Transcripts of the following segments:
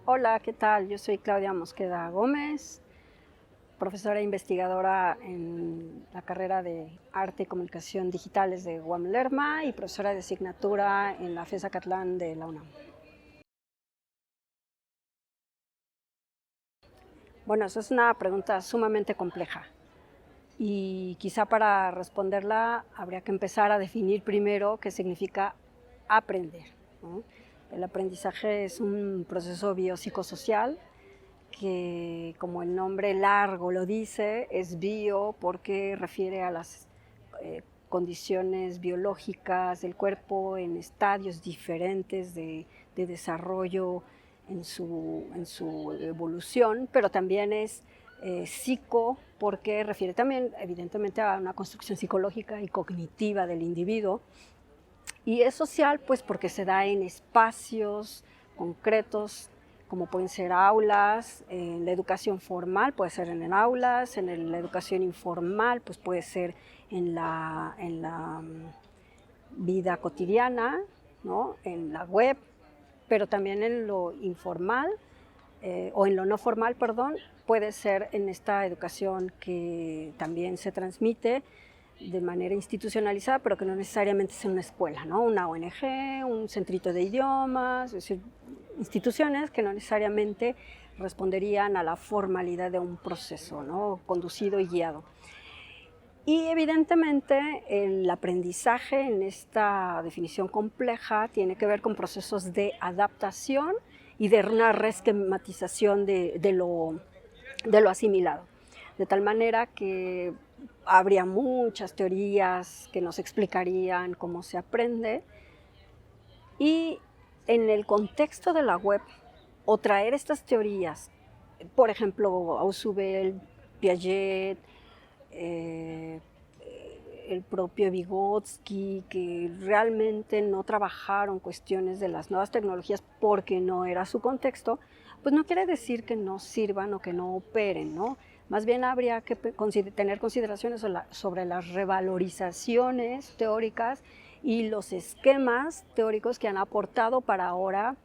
Hola, ¿qué tal? Yo soy Claudia Mosqueda Gómez, profesora e investigadora en la carrera de Arte y Comunicación Digitales de UAM Lerma y profesora de asignatura en la FES Acatlán de la UNAM. Bueno, eso es una pregunta sumamente compleja y quizá para responderla habría que empezar a definir primero qué significa aprender, ¿no? El aprendizaje es un proceso biopsicosocial que, como el nombre largo lo dice, es bio porque refiere a las condiciones biológicas del cuerpo en estadios diferentes de desarrollo en su evolución, pero también es psico porque refiere también evidentemente a una construcción psicológica y cognitiva del individuo, y es social pues porque se da en espacios concretos como pueden ser aulas, en la educación formal puede ser en aulas, la educación informal pues puede ser en la vida cotidiana, ¿no? En la web, pero también en lo informal o en lo no formal, perdón, puede ser en esta educación que también se transmite de manera institucionalizada, pero que no necesariamente es en una escuela, ¿no? Una ONG, un centrito de idiomas, es decir, instituciones que no necesariamente responderían a la formalidad de un proceso, ¿no? Conducido y guiado. Y evidentemente el aprendizaje en esta definición compleja tiene que ver con procesos de adaptación y de una reesquematización de lo asimilado. De tal manera que habría muchas teorías que nos explicarían cómo se aprende, y en el contexto de la web, o traer estas teorías, por ejemplo, Ausubel, Piaget, eh, el propio Vygotsky, que realmente no trabajaron cuestiones de las nuevas tecnologías porque no era su contexto, pues no quiere decir que no sirvan o que no operen, ¿no? Más bien habría que tener consideraciones sobre las revalorizaciones teóricas y los esquemas teóricos que han aportado para ahora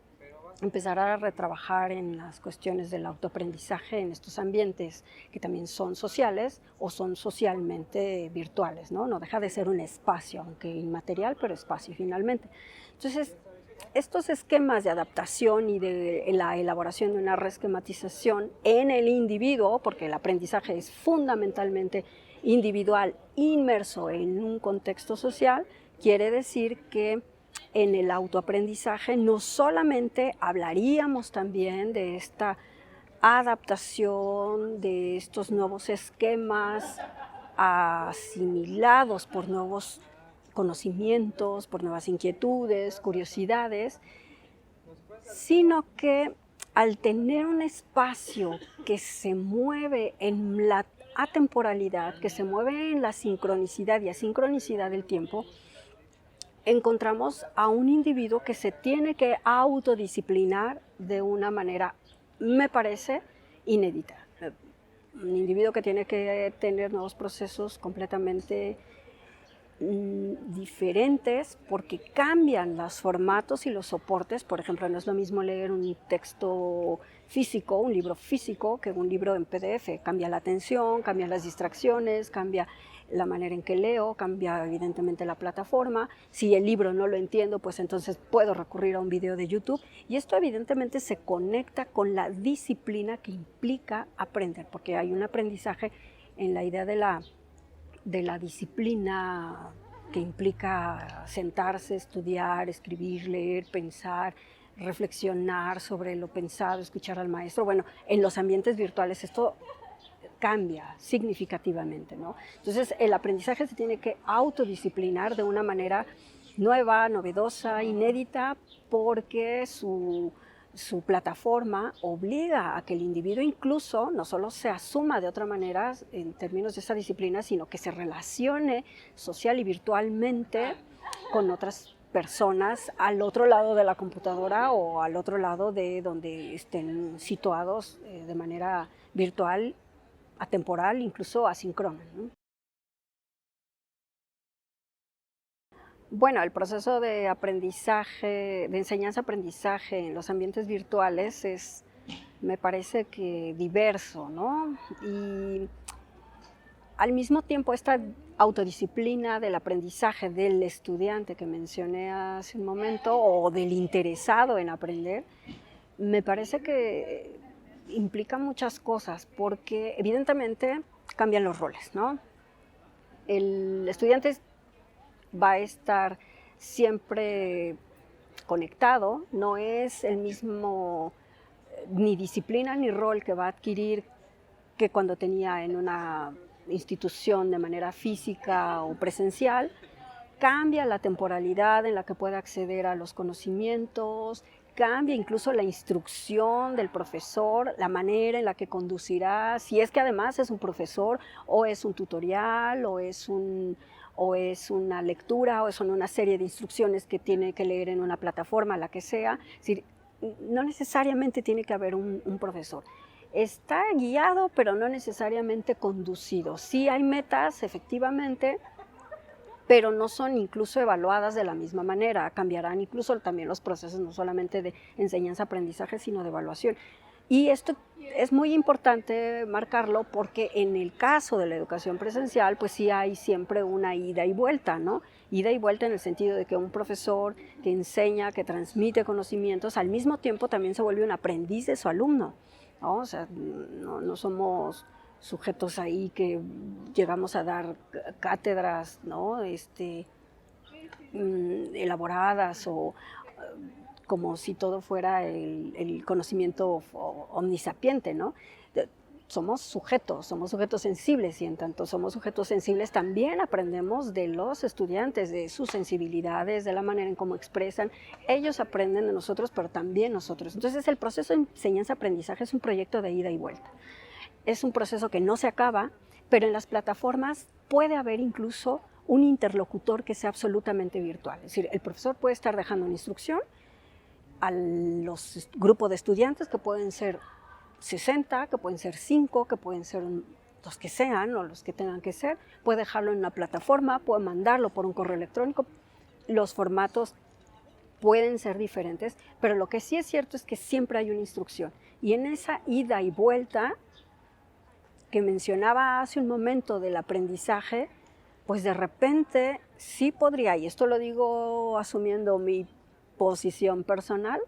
empezar a retrabajar en las cuestiones del autoaprendizaje en estos ambientes que también son sociales o son socialmente virtuales, ¿no? No deja de ser un espacio, aunque inmaterial, pero espacio finalmente. Entonces, estos esquemas de adaptación y de la elaboración de una reesquematización en el individuo, porque el aprendizaje es fundamentalmente individual, inmerso en un contexto social, quiere decir que en el autoaprendizaje no solamente hablaríamos también de esta adaptación, de estos nuevos esquemas asimilados por nuevos conocimientos, por nuevas inquietudes, curiosidades, sino que al tener un espacio que se mueve en la atemporalidad, que se mueve en la sincronicidad y asincronicidad del tiempo, encontramos a un individuo que se tiene que autodisciplinar de una manera, me parece, inédita. Un individuo que tiene que tener nuevos procesos completamente diferentes porque cambian los formatos y los soportes. Por ejemplo, no es lo mismo leer un texto físico, un libro físico, que un libro en PDF. Cambia la atención, cambian las distracciones, cambia la manera en que leo, cambia evidentemente la plataforma. Si el libro no lo entiendo, pues entonces puedo recurrir a un video de YouTube, y esto evidentemente se conecta con la disciplina que implica aprender, porque hay un aprendizaje en la idea de la disciplina que implica sentarse, estudiar, escribir, leer, pensar, reflexionar sobre lo pensado, escuchar al maestro. Bueno, en los ambientes virtuales esto cambia significativamente, ¿no? Entonces el aprendizaje se tiene que autodisciplinar de una manera nueva, novedosa, inédita, porque su plataforma obliga a que el individuo incluso no solo se asuma de otra manera en términos de esa disciplina, sino que se relacione social y virtualmente con otras personas al otro lado de la computadora o al otro lado de donde estén situados de manera virtual, atemporal, incluso asíncrona, ¿no? Bueno, el proceso de aprendizaje, de enseñanza-aprendizaje en los ambientes virtuales es me parece que diverso, ¿no? Y al mismo tiempo esta autodisciplina del aprendizaje del estudiante que mencioné hace un momento, o del interesado en aprender, me parece que implica muchas cosas, porque evidentemente cambian los roles, ¿no? El estudiante va a estar siempre conectado, no es el mismo ni disciplina ni rol que va a adquirir que cuando tenía en una institución de manera física o presencial. Cambia la temporalidad en la que puede acceder a los conocimientos, cambia incluso la instrucción del profesor, la manera en la que conducirá, si es que además es un profesor o es un tutorial o es una lectura o son una serie de instrucciones que tiene que leer en una plataforma, la que sea. Es decir, no necesariamente tiene que haber un profesor. Está guiado, pero no necesariamente conducido. Sí hay metas, efectivamente, pero no son incluso evaluadas de la misma manera. Cambiarán incluso también los procesos, no solamente de enseñanza-aprendizaje, sino de evaluación. Y esto es muy importante marcarlo porque en el caso de la educación presencial, pues sí hay siempre una ida y vuelta, ¿no? Ida y vuelta en el sentido de que un profesor que enseña, que transmite conocimientos, al mismo tiempo también se vuelve un aprendiz de su alumno, ¿no? O sea, no somos sujetos ahí que llegamos a dar cátedras, ¿no? Elaboradas o como si todo fuera el conocimiento omnisapiente, ¿no? Somos sujetos sensibles, y en tanto somos sujetos sensibles también aprendemos de los estudiantes, de sus sensibilidades, de la manera en cómo expresan. Ellos aprenden de nosotros, pero también nosotros. Entonces el proceso de enseñanza-aprendizaje es un proyecto de ida y vuelta. Es un proceso que no se acaba, pero en las plataformas puede haber incluso un interlocutor que sea absolutamente virtual. Es decir, el profesor puede estar dejando una instrucción a los grupos de estudiantes, que pueden ser 60, que pueden ser 5, que pueden ser los que sean o los que tengan que ser. Puede dejarlo en una plataforma, puede mandarlo por un correo electrónico. Los formatos pueden ser diferentes, pero lo que sí es cierto es que siempre hay una instrucción. Y en esa ida y vuelta que mencionaba hace un momento del aprendizaje, pues de repente sí podría, y esto lo digo asumiendo mi posición personal,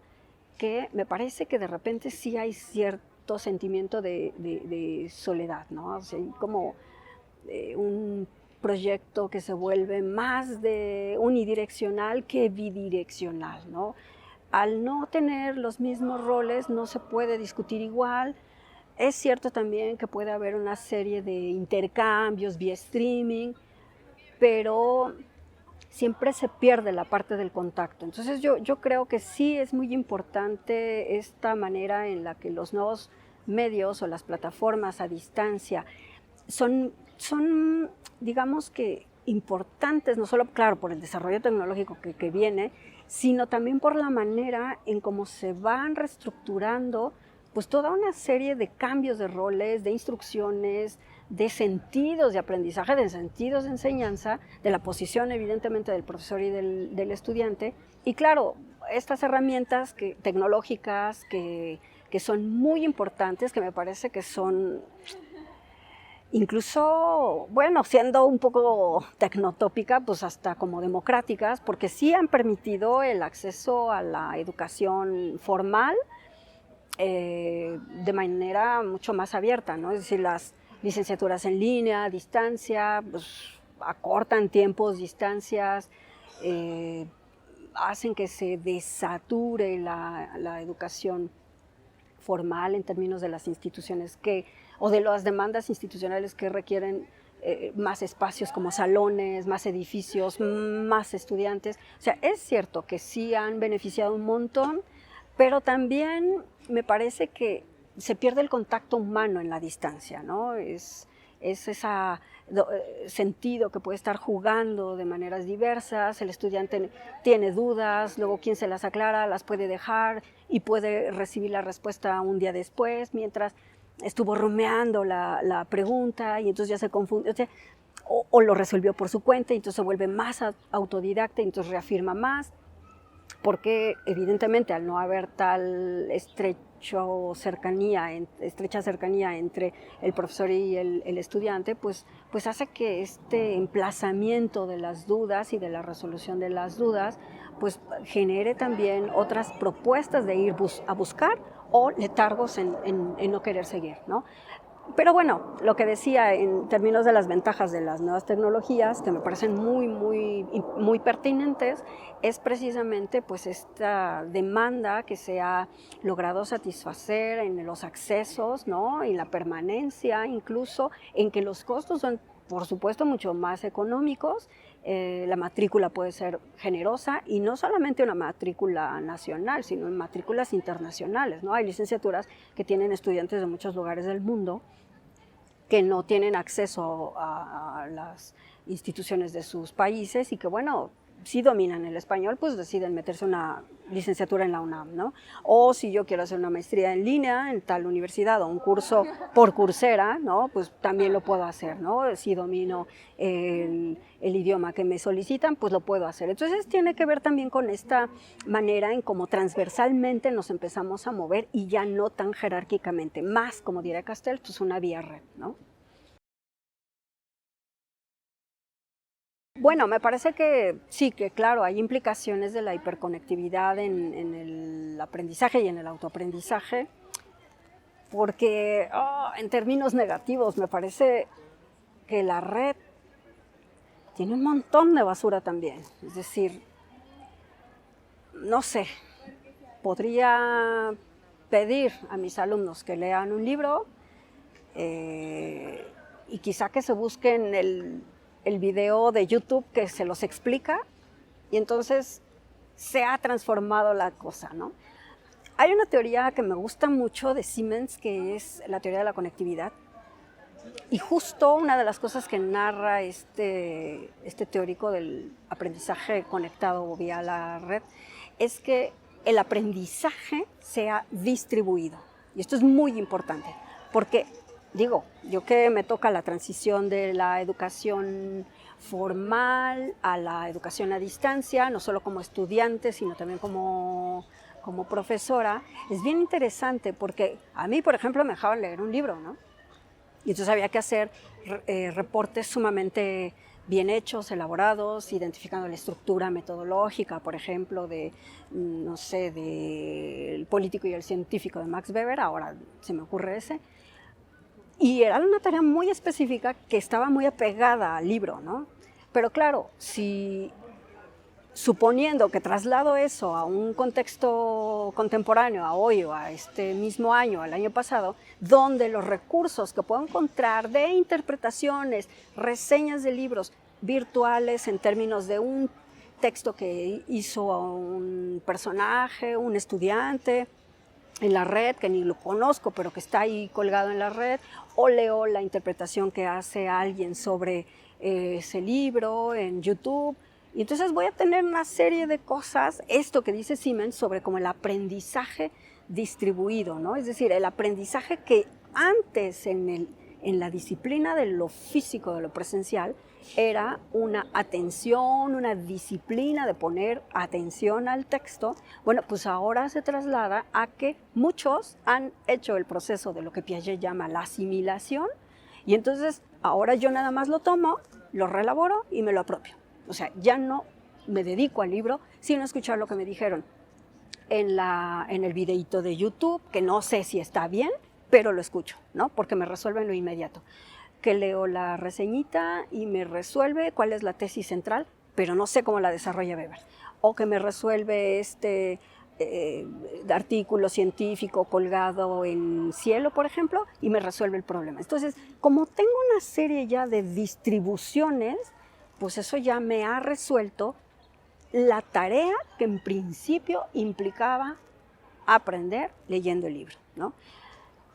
que me parece que de repente sí hay cierto sentimiento de soledad, ¿no? O sea, hay como un proyecto que se vuelve más de unidireccional que bidireccional, ¿no? Al no tener los mismos roles no se puede discutir igual. Es cierto también que puede haber una serie de intercambios vía streaming, pero siempre se pierde la parte del contacto. Entonces yo creo que sí es muy importante esta manera en la que los nuevos medios o las plataformas a distancia son digamos que importantes, no solo, claro, por el desarrollo tecnológico que viene, sino también por la manera en cómo se van reestructurando pues toda una serie de cambios de roles, de instrucciones, de sentidos de aprendizaje, de sentidos de enseñanza, de la posición evidentemente del profesor y del estudiante. Y claro, estas herramientas tecnológicas que son muy importantes, que me parece que son incluso, bueno, siendo un poco tecnotópica, pues hasta como democráticas, porque sí han permitido el acceso a la educación formal de manera mucho más abierta, ¿no? Es decir, las licenciaturas en línea, a distancia, pues acortan tiempos, distancias, hacen que se desature la educación formal en términos de las instituciones o de las demandas institucionales que requieren más espacios como salones, más edificios, más estudiantes. O sea, es cierto que sí han beneficiado un montón, pero también me parece que se pierde el contacto humano en la distancia, ¿no? Es ese sentido que puede estar jugando de maneras diversas, el estudiante tiene dudas, luego quien se las aclara las puede dejar y puede recibir la respuesta un día después, mientras estuvo rumeando la pregunta y entonces ya se confunde, o lo resolvió por su cuenta y entonces se vuelve más autodidacta y entonces reafirma más. porque evidentemente al no haber tal estrecha cercanía entre el profesor y el estudiante, pues hace que este emplazamiento de las dudas y de la resolución de las dudas pues genere también otras propuestas de ir a buscar o letargos en no querer seguir, ¿no? Pero bueno, lo que decía en términos de las ventajas de las nuevas tecnologías, que me parecen muy pertinentes, es precisamente pues esta demanda que se ha logrado satisfacer en los accesos, ¿no? En la permanencia, incluso en que los costos son, por supuesto, mucho más económicos. La matrícula puede ser generosa y no solamente una matrícula nacional, sino en matrículas internacionales, ¿no? Hay licenciaturas que tienen estudiantes de muchos lugares del mundo que no tienen acceso a las instituciones de sus países y que, bueno, si dominan el español, pues deciden meterse una licenciatura en la UNAM, ¿no? O si yo quiero hacer una maestría en línea en tal universidad o un curso por Coursera, ¿no? Pues también lo puedo hacer, ¿no? Si domino el idioma que me solicitan, pues lo puedo hacer. Entonces tiene que ver también con esta manera en cómo transversalmente nos empezamos a mover y ya no tan jerárquicamente, más, como diría Castel, pues una vía red, ¿no? Bueno, me parece que sí, que claro, hay implicaciones de la hiperconectividad en el aprendizaje y en el autoaprendizaje, porque en términos negativos me parece que la red tiene un montón de basura también. Es decir, no sé, podría pedir a mis alumnos que lean un libro y quizá que se busquen el video de YouTube que se los explica y entonces se ha transformado la cosa, ¿no? Hay una teoría que me gusta mucho de Siemens, que es la teoría de la conectividad, y justo una de las cosas que narra este teórico del aprendizaje conectado vía la red es que el aprendizaje sea distribuido. Y esto es muy importante, porque digo, yo que me toca la transición de la educación formal a la educación a distancia, no solo como estudiante, sino también como profesora, es bien interesante porque a mí, por ejemplo, me dejaban leer un libro, ¿no? Y entonces había que hacer reportes sumamente bien hechos, elaborados, identificando la estructura metodológica, por ejemplo, de, no sé, del político y el científico de Max Weber, ahora se me ocurre ese. Y era una tarea muy específica que estaba muy apegada al libro, ¿no? Pero claro, si suponiendo que traslado eso a un contexto contemporáneo, a hoy o a este mismo año, al año pasado, donde los recursos que puedo encontrar de interpretaciones, reseñas de libros virtuales en términos de un texto que hizo un personaje, un estudiante, en la red, que ni lo conozco, pero que está ahí colgado en la red, o leo la interpretación que hace alguien sobre ese libro en YouTube. Y entonces voy a tener una serie de cosas, esto que dice Siemens, sobre como el aprendizaje distribuido, ¿no? Es decir, el aprendizaje que antes en la disciplina de lo físico, de lo presencial, era una atención, una disciplina de poner atención al texto. Bueno, pues ahora se traslada a que muchos han hecho el proceso de lo que Piaget llama la asimilación, y entonces ahora yo nada más lo tomo, lo reelaboro y me lo apropio. O sea, ya no me dedico al libro, sino a escuchar lo que me dijeron en el videíto de YouTube, que no sé si está bien, pero lo escucho, ¿no? Porque me resuelven lo inmediato. Que leo la reseñita y me resuelve cuál es la tesis central, pero no sé cómo la desarrolla Weber. O que me resuelve artículo científico colgado en Cielo, por ejemplo, y me resuelve el problema. Entonces, como tengo una serie ya de distribuciones, pues eso ya me ha resuelto la tarea que en principio implicaba aprender leyendo el libro, ¿no?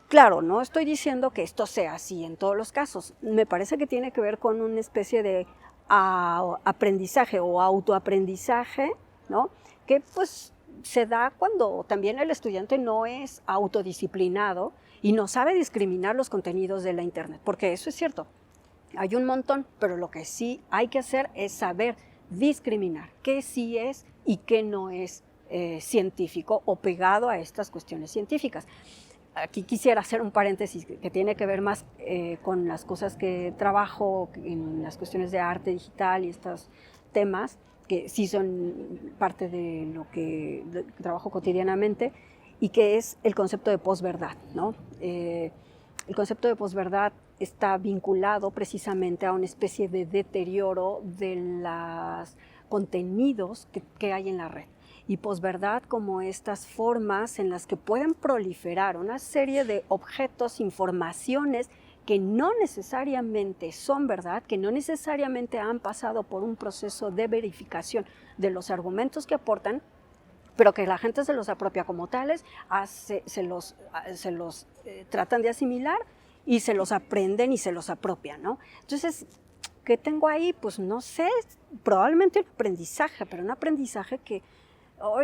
Claro, no estoy diciendo que esto sea así en todos los casos. Me parece que tiene que ver con una especie de aprendizaje o autoaprendizaje, ¿no? Que pues se da cuando también el estudiante no es autodisciplinado y no sabe discriminar los contenidos de la internet, porque eso es cierto. Hay un montón, pero lo que sí hay que hacer es saber discriminar qué sí es y qué no es científico o pegado a estas cuestiones científicas. Aquí quisiera hacer un paréntesis que tiene que ver más con las cosas que trabajo en las cuestiones de arte digital y estos temas, que sí son parte de lo que trabajo cotidianamente, y que es el concepto de posverdad, ¿no? El concepto de posverdad está vinculado precisamente a una especie de deterioro de los contenidos que hay en la red. Y posverdad como estas formas en las que pueden proliferar una serie de objetos, informaciones que no necesariamente son verdad, que no necesariamente han pasado por un proceso de verificación de los argumentos que aportan, pero que la gente se los apropia como tales, se los tratan de asimilar y se los aprenden y se los apropian, ¿no? Entonces, ¿qué tengo ahí? Pues no sé, probablemente un aprendizaje, pero un aprendizaje que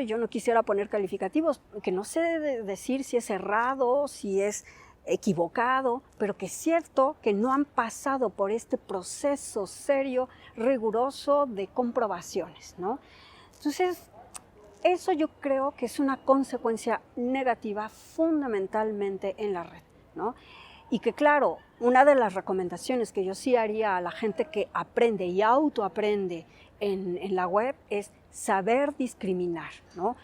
yo no quisiera poner calificativos, que no sé decir si es errado, si es equivocado, pero que es cierto que no han pasado por este proceso serio, riguroso de comprobaciones, ¿no? Entonces, eso yo creo que es una consecuencia negativa fundamentalmente en la red, ¿no? Y que claro, una de las recomendaciones que yo sí haría a la gente que aprende y autoaprende en la web es saber discriminar, ¿no?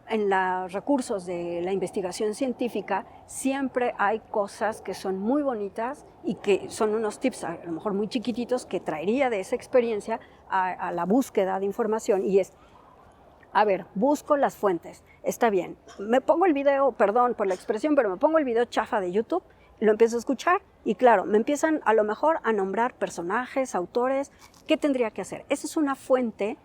En los recursos de la investigación científica siempre hay cosas que son muy bonitas y que son unos tips a lo mejor muy chiquititos que traería de esa experiencia a la búsqueda de información, y es: a ver, busco las fuentes, está bien, me pongo el video, perdón por la expresión, pero me pongo el video chafa de YouTube, lo empiezo a escuchar y claro, me empiezan a lo mejor a nombrar personajes, autores. ¿Qué tendría que hacer? Esa es una fuente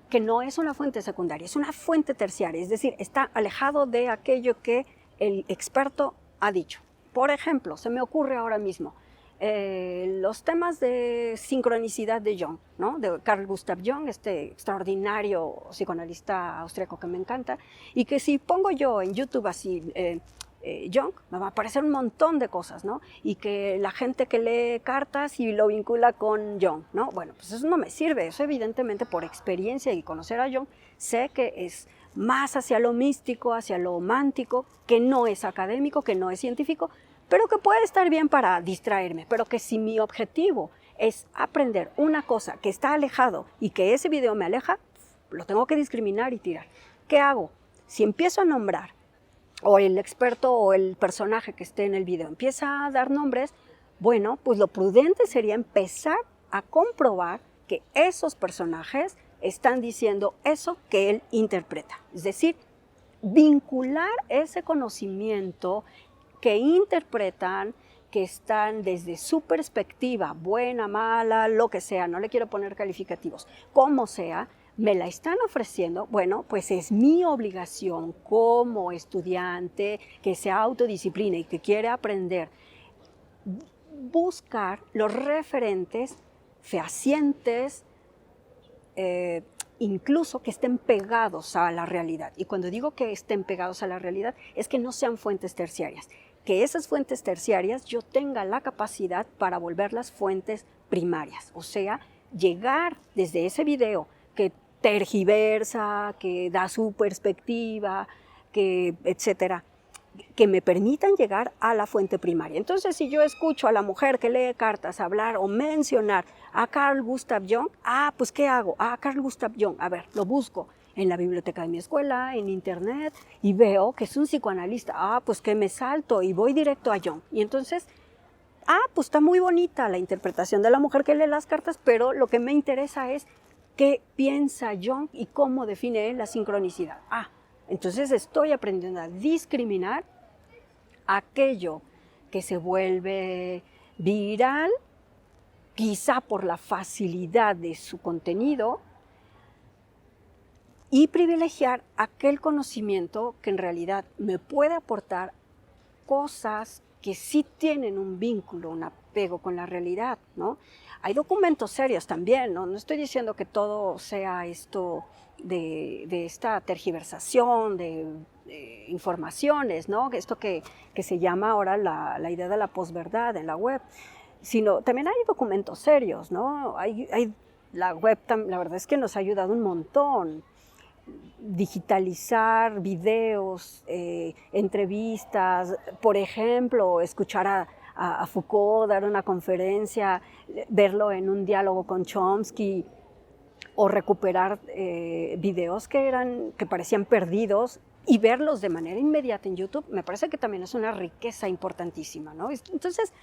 que no es una fuente secundaria, es una fuente terciaria, es decir, está alejado de aquello que el experto ha dicho. Por ejemplo, se me ocurre ahora mismo, los temas de sincronicidad de Jung, ¿no? De Carl Gustav Jung, este extraordinario psicoanalista austriaco que me encanta, y que si pongo yo en YouTube así Jung, me va a aparecer un montón de cosas, ¿no? Y que la gente que lee cartas y lo vincula con Jung, ¿no? Bueno, pues eso no me sirve, eso evidentemente por experiencia y conocer a Jung, sé que es más hacia lo místico, hacia lo mántico, que no es académico, que no es científico, pero que puede estar bien para distraerme, pero que si mi objetivo es aprender una cosa que está alejado y que ese video me aleja, lo tengo que discriminar y tirar. ¿Qué hago? Si empiezo a nombrar, o el experto o el personaje que esté en el video empieza a dar nombres, bueno, pues lo prudente sería empezar a comprobar que esos personajes están diciendo eso que él interpreta. Es decir, vincular ese conocimiento que interpretan, que están desde su perspectiva, buena, mala, lo que sea, no le quiero poner calificativos, como sea, me la están ofreciendo, bueno, pues es mi obligación como estudiante que se autodisciplina y que quiere aprender, buscar los referentes fehacientes, incluso que estén pegados a la realidad. Y cuando digo que estén pegados a la realidad, es que no sean fuentes terciarias. Que esas fuentes terciarias yo tenga la capacidad para volverlas fuentes primarias. O sea, llegar desde ese video que tergiversa, que da su perspectiva, que etcétera, que me permitan llegar a la fuente primaria. Entonces, si yo escucho a la mujer que lee cartas hablar o mencionar a Carl Gustav Jung, pues ¿qué hago? Carl Gustav Jung, a ver, lo busco en la biblioteca de mi escuela, en internet, y veo que es un psicoanalista. Pues que me salto y voy directo a Jung. Y entonces, pues está muy bonita la interpretación de la mujer que lee las cartas, pero lo que me interesa es qué piensa Jung y cómo define él la sincronicidad. Entonces estoy aprendiendo a discriminar aquello que se vuelve viral, quizá por la facilidad de su contenido, y privilegiar aquel conocimiento que en realidad me puede aportar cosas que sí tienen un vínculo, un apego con la realidad, ¿no? Hay documentos serios también, ¿no? No estoy diciendo que todo sea esto de esta tergiversación de informaciones, ¿no? Esto que se llama ahora la idea de la posverdad en la web, sino también hay documentos serios, ¿no? La web, la verdad es que nos ha ayudado un montón. digitalizar videos, entrevistas, por ejemplo, escuchar a Foucault dar una conferencia, verlo en un diálogo con Chomsky, o recuperar videos que parecían perdidos y verlos de manera inmediata en YouTube, me parece que también es una riqueza importantísima, ¿no? Entonces,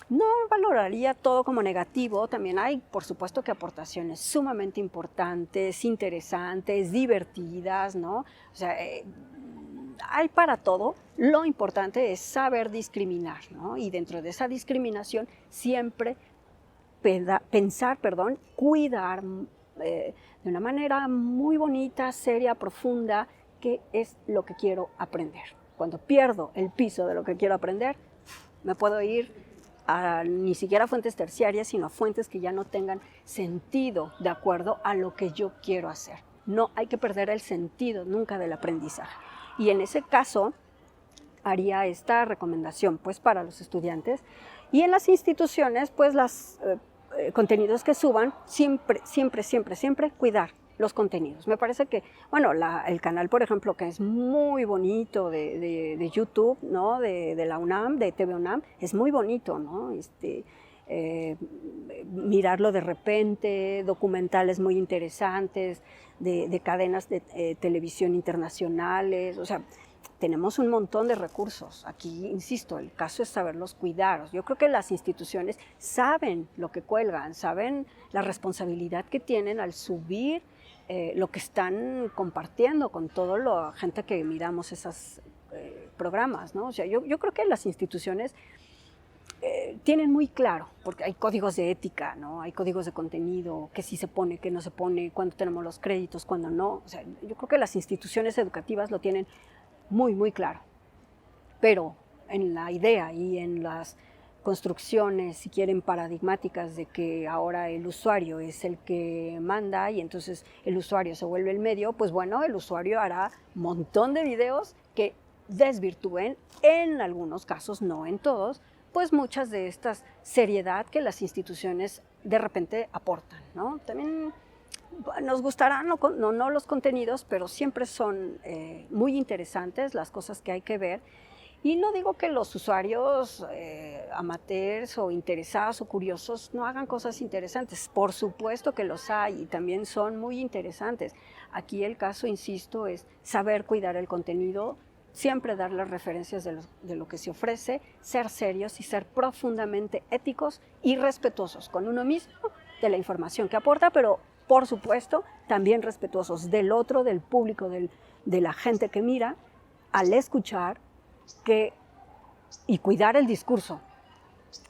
no valoraría todo como negativo, también hay, por supuesto, que aportaciones sumamente importantes, interesantes, divertidas, ¿no? O sea, hay para todo, lo importante es saber discriminar, ¿no? Y dentro de esa discriminación siempre pensar, cuidar de una manera muy bonita, seria, profunda, qué es lo que quiero aprender. Cuando pierdo el piso de lo que quiero aprender, me puedo ir ni siquiera a fuentes terciarias, sino a fuentes que ya no tengan sentido de acuerdo a lo que yo quiero hacer. No hay que perder el sentido nunca del aprendizaje. Y en ese caso, haría esta recomendación pues, para los estudiantes. Y en las instituciones, pues los contenidos que suban, siempre cuidar los contenidos. Me parece que, bueno, el canal, por ejemplo, que es muy bonito de YouTube, ¿no? de la UNAM, de TV UNAM, es muy bonito, ¿no? Mirarlo de repente, documentales muy interesantes, de cadenas de televisión internacionales, o sea, tenemos un montón de recursos. Aquí, insisto, el caso es saberlos cuidar. Yo creo que las instituciones saben lo que cuelgan, saben la responsabilidad que tienen al subir lo que están compartiendo con toda la gente que miramos esos programas, ¿no? O sea, yo creo que las instituciones tienen muy claro, porque hay códigos de ética, ¿no? Hay códigos de contenido, qué sí se pone, qué no se pone, cuándo tenemos los créditos, cuándo no. O sea, yo creo que las instituciones educativas lo tienen muy claro. Pero en la idea y en las construcciones, si quieren, paradigmáticas de que ahora el usuario es el que manda y entonces el usuario se vuelve el medio, pues bueno, el usuario hará un montón de videos que desvirtúen, en algunos casos, no en todos, pues muchas de estas seriedad que las instituciones de repente aportan, ¿no? También nos gustarán no los contenidos, pero siempre son muy interesantes las cosas que hay que ver. Y no digo que los usuarios amateurs o interesados o curiosos no hagan cosas interesantes. Por supuesto que los hay y también son muy interesantes. Aquí el caso, insisto, es saber cuidar el contenido, siempre dar las referencias de lo que se ofrece, ser serios y ser profundamente éticos y respetuosos con uno mismo, de la información que aporta, pero por supuesto también respetuosos del otro, del público, de la gente que mira, al escuchar y cuidar el discurso,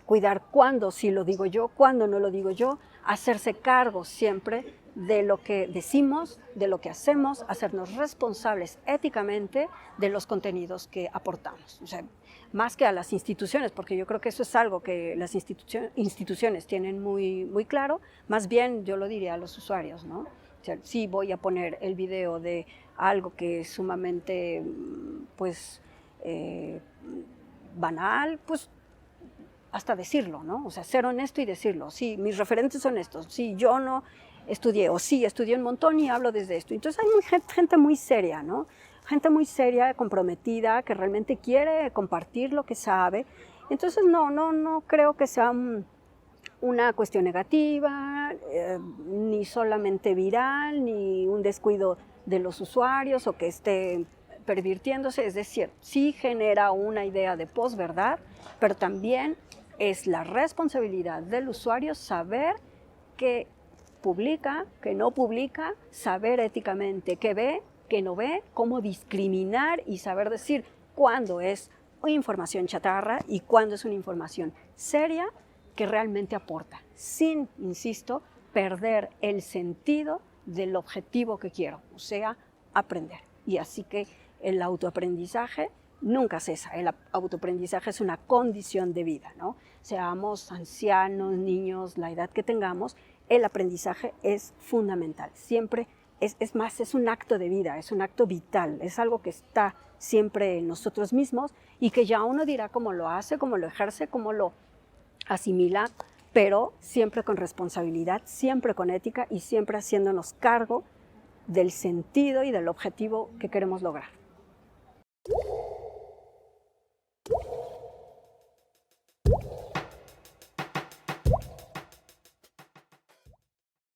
cuidar cuándo sí lo digo yo, cuándo no lo digo yo, hacerse cargo siempre de lo que decimos, de lo que hacemos, hacernos responsables éticamente de los contenidos que aportamos. O sea, más que a las instituciones, porque yo creo que eso es algo que las instituciones tienen muy claro, más bien yo lo diría a los usuarios, ¿no? O sea, sí voy a poner el video de algo que es sumamente, pues, banal, pues hasta decirlo, ¿no? O sea, ser honesto y decirlo. Sí, mis referentes son estos. Sí, yo no estudié, o sí, estudié un montón y hablo desde esto. Entonces hay gente muy seria, ¿no? Gente muy seria, comprometida, que realmente quiere compartir lo que sabe. Entonces no creo que sea una cuestión negativa, ni solamente viral, ni un descuido de los usuarios o que esté pervirtiéndose. Es decir, sí genera una idea de posverdad, pero también es la responsabilidad del usuario saber qué publica, qué no publica, saber éticamente qué ve, qué no ve, cómo discriminar y saber decir cuándo es información chatarra y cuándo es una información seria que realmente aporta, sin, insisto, perder el sentido del objetivo que quiero, o sea, aprender. Y así que el autoaprendizaje nunca cesa. El autoaprendizaje es una condición de vida, ¿no? Seamos ancianos, niños, la edad que tengamos, el aprendizaje es fundamental. Siempre es más, es un acto de vida, es un acto vital, es algo que está siempre en nosotros mismos y que ya uno dirá cómo lo hace, cómo lo ejerce, cómo lo asimila, pero siempre con responsabilidad, siempre con ética y siempre haciéndonos cargo del sentido y del objetivo que queremos lograr.